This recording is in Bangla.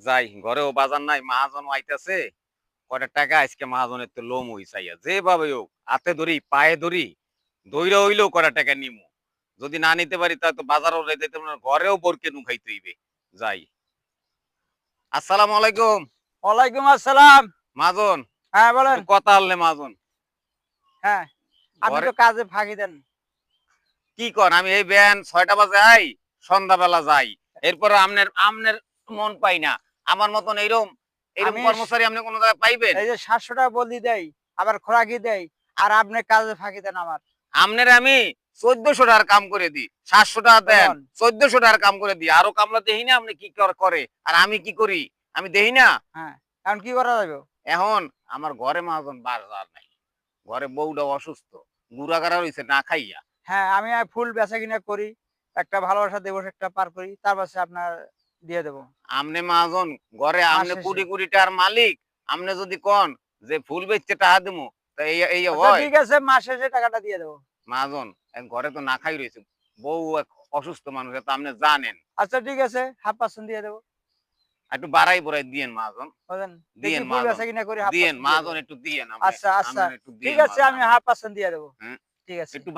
যাই ঘরেও বাজার নাই, মহাজন আইতাছে, কয়টা টাকা আজকে মহাজনের তো লোম হইছাইয়া যেভাবে হোক হাতে ধরি পায়ে ধরি দইরা হইলেও কয়টা টাকা নিমু। যদি না নিতে পারি তা তো বাজারও যাইতে পারবো না, ঘরেও বরকে নুখাইতে হইবে। যাই। আসসালামু আলাইকুম। ওয়ালাইকুম আসসালাম। মহাজন, হ্যাঁ একটু বলেন। কথা আনলে মহাজন। হ্যাঁ, আপনি ঘরে তো কাজে ফাঁকি দেন। কি কর, আমি এই ব্যান ৬টা বাজে আই, সন্ধ্যাবেলা যাই। এরপরে আমনের আমনের মন পাই না। আমার মতন এইরকম এইরকম আমি কর্মচারী আপনি কোন জায়গায় পাইবেন? এই যে ৭০০ টাকা বলি দেই, আবার খোরাকি দেই, আর আপনি কাজে ফাঁকি দেন আমার। আমনের আমি ১৪০০ টাকার কাম করে দিই, ৭০০ টাকা দেন, শুনুন, ১৪০০ টাকার কাম করে দিই। আরো কামলা দেখি না আপনি কি করে, আর আমি কি করি আমি দেখি না। হ্যাঁ, এখন কি করা যাবে? এখন আমার ঘরে মহাজন বাজার নাই, ঘরে বউটা অসুস্থ, গুড়াগাড়া হইছে না খাইয়া। হ্যাঁ, আমি ফুল বেচা-কিনা করি। একটা ভালোবাসা দিবস একটা পার করি। তার পাশে আপনার দিয়ে দেব। আমনে মহাজন ঘরে মাস আমনে শেষে। কোটি কোটি টাকার মালিক, আমনে যদি কন যে ফুল বেচতে টাকা দিমু, তা এই আচ্ছা হয়? ঠিক আছে, মাস শেষে টাকাটা দিয়ে দেব। মহাজন ঘরে তো না খাই রয়েছে, বউ এক অসুস্থ মানুষ, এটা তো আপনি জানেন। আচ্ছা ঠিক আছে, 1/2% দিয়ে দেব। একটু বাড়াই বড়াই দিয়েন মহাজন, বুঝলেন? দেখি দিয়েন ফুল মহাজন, বেচা-কিনা করি দিয়েন 1/2% দিয়ে দেব। মহাজন, একটু দিয়েন, আপনি আচ্ছা, আচ্ছা। আপনার একটু ঠিক দিয়েন আছে, মহাজন আমি আমার। 1/2% দিয়ে দেব। হ্যাঁ, ঠিক আছে। একটু